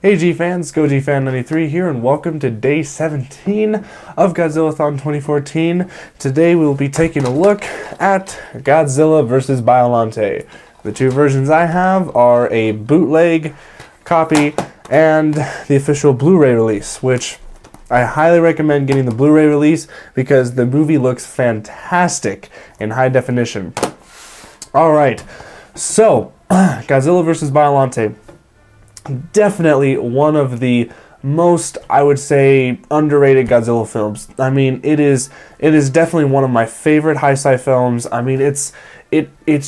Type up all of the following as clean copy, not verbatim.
Hey G-Fans, GojiFan93 here, and welcome to day 17 of Godzilla-thon 2014. Today we will be taking a look at Godzilla vs. Biollante. The two versions I have are a bootleg copy and the official Blu-ray release, which I highly recommend getting the Blu-ray release because the movie looks fantastic in high definition. Alright, so Godzilla vs. Biollante. Definitely one of the most, I would say, underrated Godzilla films. I mean, it is definitely one of my favorite Heisei films. I mean, it's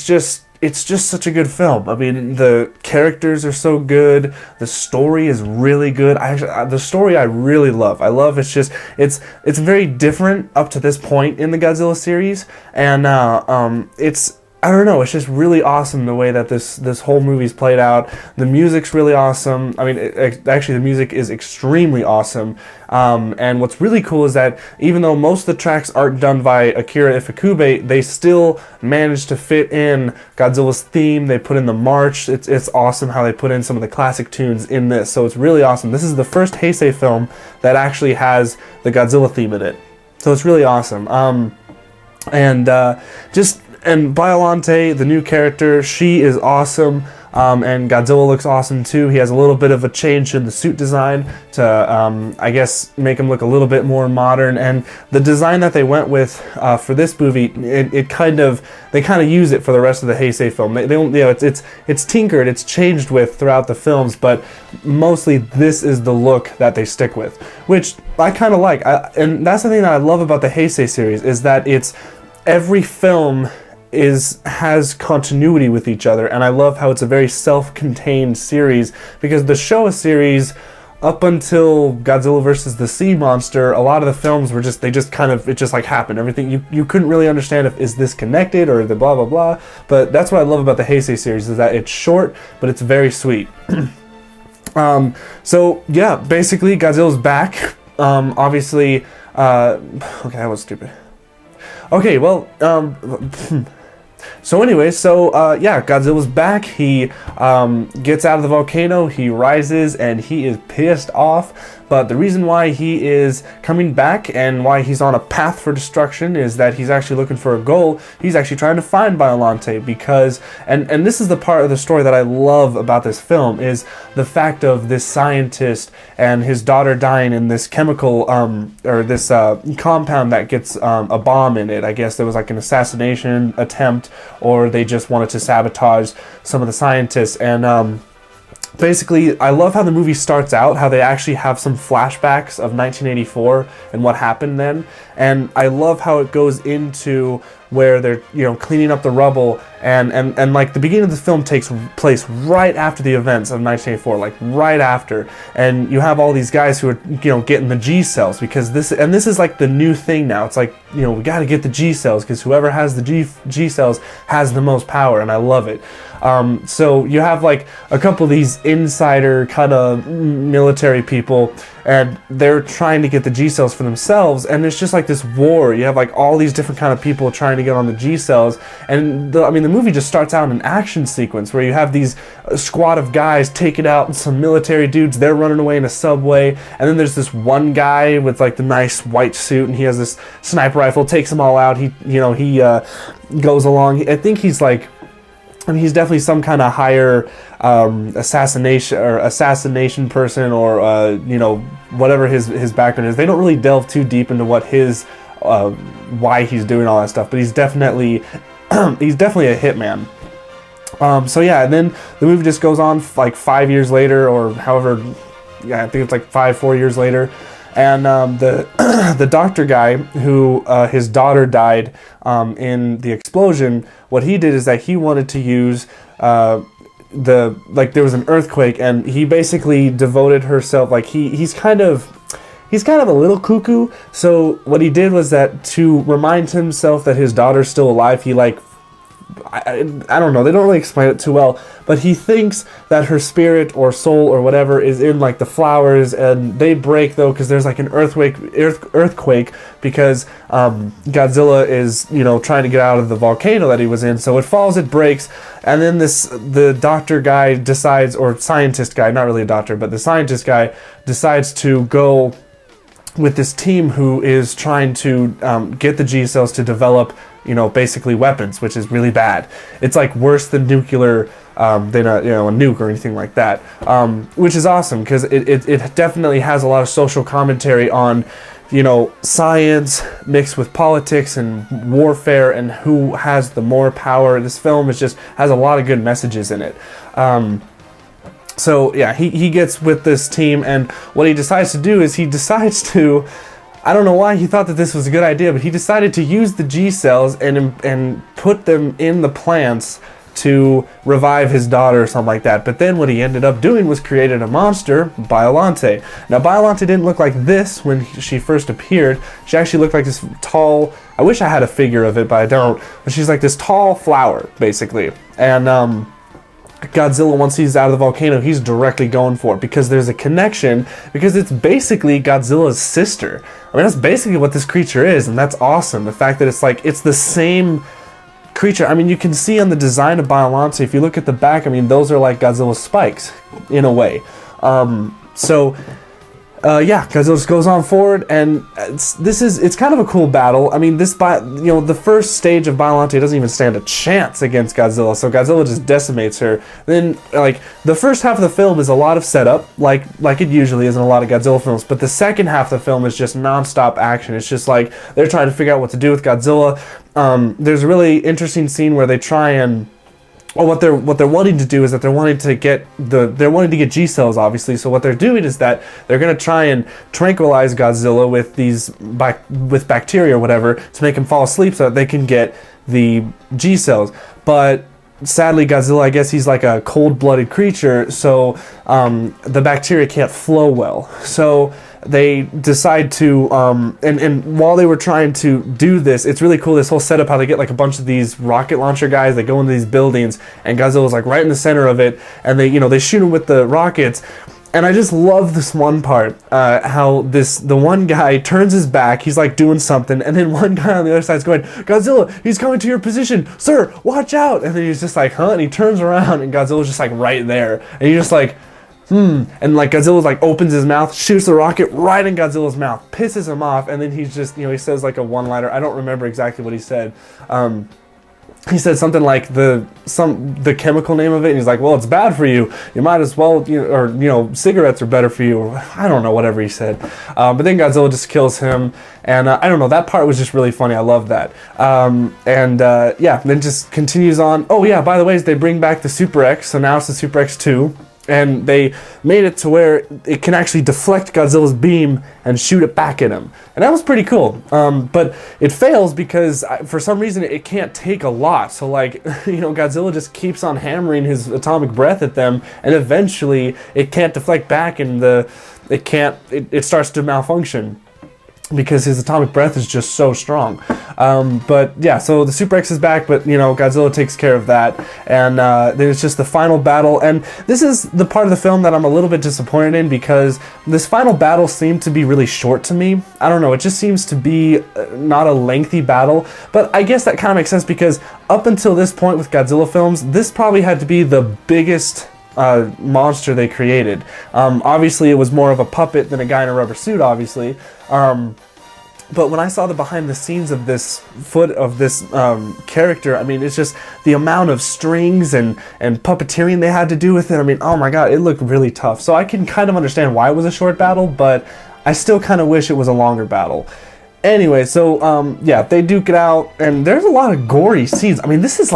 just such a good film. I mean, the characters are so good. The story is really good. The story I really love. It's very different up to this point in the Godzilla series, and I don't know, it's just really awesome the way that this whole movie's played out. The music's really awesome. I mean, actually, the music is extremely awesome. And what's really cool is that even though most of the tracks aren't done by Akira Ifukube, they still managed to fit in Godzilla's theme. They put in the march. It's awesome how they put in some of the classic tunes in this. So it's really awesome. This is the first Heisei film that actually has the Godzilla theme in it. So it's really awesome. And Biollante, the new character, she is awesome, and Godzilla looks awesome too. He has a little bit of a change in the suit design to, I guess, make him look a little bit more modern. And the design that they went with for this movie, they kind of use it for the rest of the Heisei film. They don't, you know, it's tinkered, it's changed with throughout the films, but mostly this is the look that they stick with, which I kind of like. And that's the thing that I love about the Heisei series is that every film has continuity with each other, and I love how it's a very self-contained series, because the Showa series up until Godzilla vs. the Sea Monster, a lot of the films were it just like happened. Everything you couldn't really understand is this connected or the blah blah blah. But that's what I love about the Heisei series, is that it's short but it's very sweet. So yeah, basically Godzilla's back. Obviously, okay, that was stupid. Okay, well, so anyway, yeah, Godzilla's back. He gets out of the volcano, he rises, and he is pissed off. But the reason why he is coming back and why he's on a path for destruction is that he's actually looking for a goal. He's actually trying to find Biollante because, and this is the part of the story that I love about this film, is the fact of this scientist and his daughter dying in this chemical, or this compound that gets a bomb in it. I guess there was like an assassination attempt, or they just wanted to sabotage some of the scientists. And basically, I love how the movie starts out, how they actually have some flashbacks of 1984 and what happened then. And I love how it goes into where they're, you know, cleaning up the rubble, and like the beginning of the film takes place right after the events of 1984, like right after. And you have all these guys who are, you know, getting the G cells, because this is like the new thing now. It's like, you know, we got to get the G cells because whoever has the G cells has the most power, and I love it. So you have like a couple of these insider kind of military people, and they're trying to get the G cells for themselves, and it's just like this war. You have like all these different kind of people trying to get on the G cells, and I mean the movie just starts out in an action sequence where you have these squad of guys taking out some military dudes. They're running away in a subway, and then there's this one guy with like the nice white suit, and he has this sniper rifle, takes them all out. He goes along. I think he's like, I mean, he's definitely some kind of higher assassination person, or you know, whatever his background is. They don't really delve too deep into what his why he's doing all that stuff, but he's definitely a hitman. So yeah, and then the movie just goes on like 5 years later, or however, yeah, I think it's like 4 years later. And the doctor guy who his daughter died in the explosion, what he did is that he wanted to use there was an earthquake, and he basically devoted herself, like he's kind of a little cuckoo. So what he did was that to remind himself that his daughter's still alive, he like I don't know, they don't really explain it too well, but he thinks that her spirit or soul or whatever is in like the flowers, and they break though because there's like an earthquake because Godzilla is, you know, trying to get out of the volcano that he was in, so it falls, it breaks, and then the doctor guy decides, or scientist guy, not really a doctor, but the scientist guy decides to go with this team who is trying to get the G cells to develop, you know, basically weapons, which is really bad. It's like worse than nuclear, than a, you know, a nuke or anything like that, which is awesome because it definitely has a lot of social commentary on, you know, science mixed with politics and warfare and who has the more power. This film has a lot of good messages in it. So yeah, he gets with this team, and what he decides to do is I don't know why he thought that this was a good idea, but he decided to use the G cells and put them in the plants to revive his daughter or something like that. But then what he ended up doing was created a monster, Biollante. Now Biollante didn't look like this when she first appeared. She actually looked like this tall, I wish I had a figure of it, but I don't. But she's like this tall flower, basically. And Godzilla, once he's out of the volcano, he's directly going for it because there's a connection, because it's basically Godzilla's sister. I mean, that's basically what this creature is, and that's awesome. The fact that it's the same creature. I mean, you can see on the design of Biollante, if you look at the back, I mean, those are like Godzilla's spikes, in a way. Yeah, Godzilla just goes on forward, and it's kind of a cool battle. I mean, the first stage of Biollante doesn't even stand a chance against Godzilla, so Godzilla just decimates her. Then, like, the first half of the film is a lot of setup, like it usually is in a lot of Godzilla films, but the second half of the film is just non-stop action. It's just like, they're trying to figure out what to do with Godzilla. There's a really interesting scene where they try and, well, what they're wanting to do is that they're wanting to get G cells, obviously. So what they're doing is that they're going to try and tranquilize Godzilla with bacteria or whatever to make him fall asleep so that they can get the G cells. But sadly, Godzilla, I guess he's like a cold-blooded creature, so the bacteria can't flow well. So they decide to, and while they were trying to do this, it's really cool, this whole setup, how they get like a bunch of these rocket launcher guys, they go into these buildings, and Godzilla's like right in the center of it, and they shoot him with the rockets. And I just love this one part, how the one guy turns his back, he's like doing something, and then one guy on the other side's going, "Godzilla, he's coming to your position, sir, watch out!" And then he's just like, "Huh?" And he turns around, and Godzilla's just like right there, and you're just like, and like Godzilla like opens his mouth, shoots the rocket right in Godzilla's mouth, pisses him off, and then he's just, he says like a one-liner. I don't remember exactly what he said. He said something like the chemical name of it, and he's like, "Well, it's bad for you. You might as well, cigarettes are better for you." Or I don't know, whatever he said. But then Godzilla just kills him, and I don't know. That part was just really funny. I love that. Then just continues on. Oh yeah, by the way, they bring back the Super X, so now it's the Super X 2. And they made it to where it can actually deflect Godzilla's beam and shoot it back at him. And that was pretty cool. But it fails because for some reason it can't take a lot. So like, Godzilla just keeps on hammering his atomic breath at them, and eventually it can't deflect back, and it starts to malfunction because his atomic breath is just so strong. But yeah, so the Super X is back, but Godzilla takes care of that, and then it's just the final battle. And this is the part of the film that I'm a little bit disappointed in, because this final battle seemed to be really short to me. I don't know, it just seems to be not a lengthy battle, but I guess that kind of makes sense because up until this point with Godzilla films, this probably had to be the biggest monster they created. Obviously it was more of a puppet than a guy in a rubber suit, obviously. But when I saw the behind the scenes of this character, I mean, it's just the amount of strings and puppeteering they had to do with it. I mean, oh my god, it looked really tough. So I can kind of understand why it was a short battle, but I still kind of wish it was a longer battle. Anyway, so yeah, they duke it out, and there's a lot of gory scenes. I mean, this is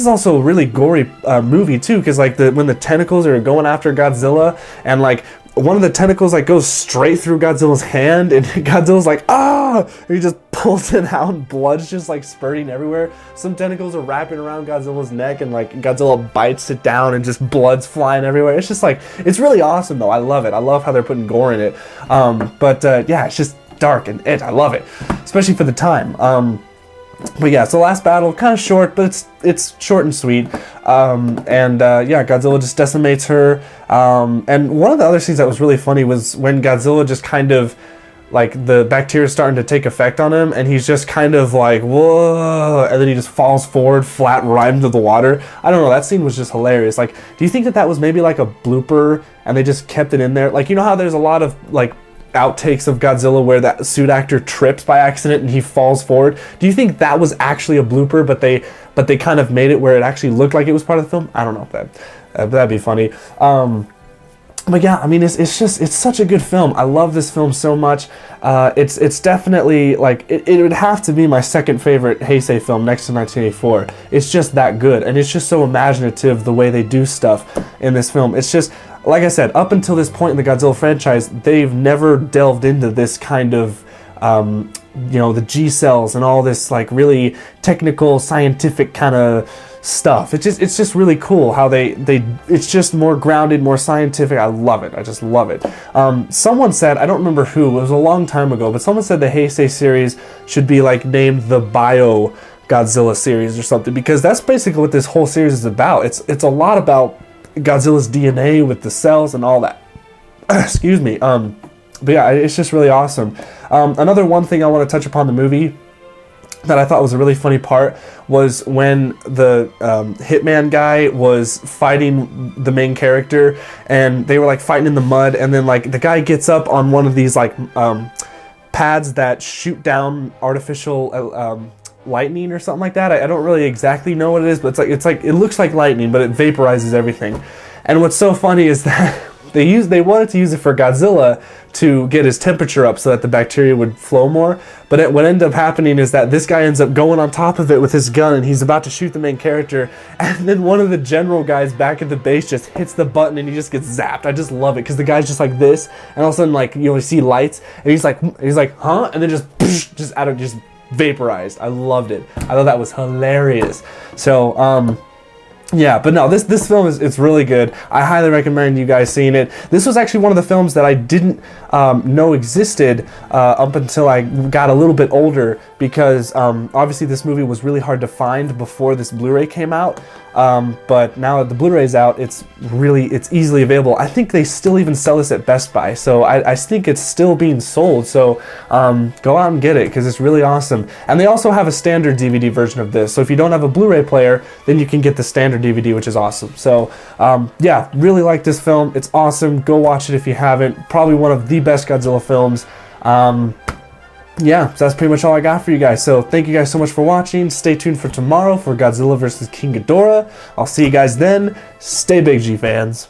also a really gory movie too, because like when the tentacles are going after Godzilla, and like one of the tentacles like goes straight through Godzilla's hand, and Godzilla's like, "Ah!" And he just pulls it out, and blood's just like spurting everywhere. Some tentacles are wrapping around Godzilla's neck, and like Godzilla bites it down, and just blood's flying everywhere. It's just like, it's really awesome though. I love it. I love how they're putting gore in it. Yeah, it's just dark, and I love it, especially for the time. But yeah, so last battle, kind of short, but it's short and sweet. Yeah, Godzilla just decimates her. And one of the other scenes that was really funny was when Godzilla just kind of, like, the bacteria is starting to take effect on him, and he's just kind of like, whoa, and then he just falls forward flat right into the water. I don't know, that scene was just hilarious. Like, do you think that was maybe like a blooper, and they just kept it in there? Like, you know how there's a lot of, like, outtakes of Godzilla where that suit actor trips by accident and he falls forward? Do you think that was actually a blooper, but they kind of made it where it actually looked like it was part of the film? I don't know if that'd be funny. But yeah, I mean, it's such a good film. I love this film so much. It's definitely, like, it would have to be my second favorite Heisei film next to 1984. It's just that good, and it's just so imaginative the way they do stuff in this film. It's just, like I said, up until this point in the Godzilla franchise, they've never delved into this kind of, you know, the G cells and all this, like, really technical, scientific kind of stuff. It's just really cool how it's just more grounded, more scientific. I love it. I just love it. Someone said, I don't remember who, it was a long time ago, but someone said the Heisei series should be, like, named the Godzilla series or something, because that's basically what this whole series is about. It's a lot about Godzilla's DNA with the cells and all that. Excuse me. But yeah, it's just really awesome. Another one thing I want to touch upon the movie that I thought was a really funny part was when the hitman guy was fighting the main character, and they were, like, fighting in the mud, and then, like, the guy gets up on one of these, like, pads that shoot down artificial lightning or something like that. I don't really exactly know what it is, but it looks like lightning, but it vaporizes everything. And what's so funny is that they wanted to use it for Godzilla to get his temperature up so that the bacteria would flow more. But what ended up happening is that this guy ends up going on top of it with his gun, and he's about to shoot the main character, and then one of the general guys back at the base just hits the button and he just gets zapped. I just love it because the guy's just like this, and all of a sudden, like, you see lights, and he's like, huh? And then just vaporized. I loved it. I thought that was hilarious. So, yeah, but no, this film it's really good. I highly recommend you guys seeing it. This was actually one of the films that I didn't know existed up until I got a little bit older, because obviously this movie was really hard to find before this Blu-ray came out. But now that the Blu-ray's out, it's easily available. I think they still even sell this at Best Buy, so I think it's still being sold. So go out and get it, because it's really awesome. And they also have a standard DVD version of this, so if you don't have a Blu-ray player, then you can get the standard DVD, which is awesome. So yeah, really like this film. It's awesome. Go watch it if you haven't. Probably one of the best Godzilla films. Yeah, so that's pretty much all I got for you guys. So thank you guys so much for watching. Stay tuned for tomorrow for Godzilla vs. King Ghidorah. I'll see you guys then. Stay big, G fans.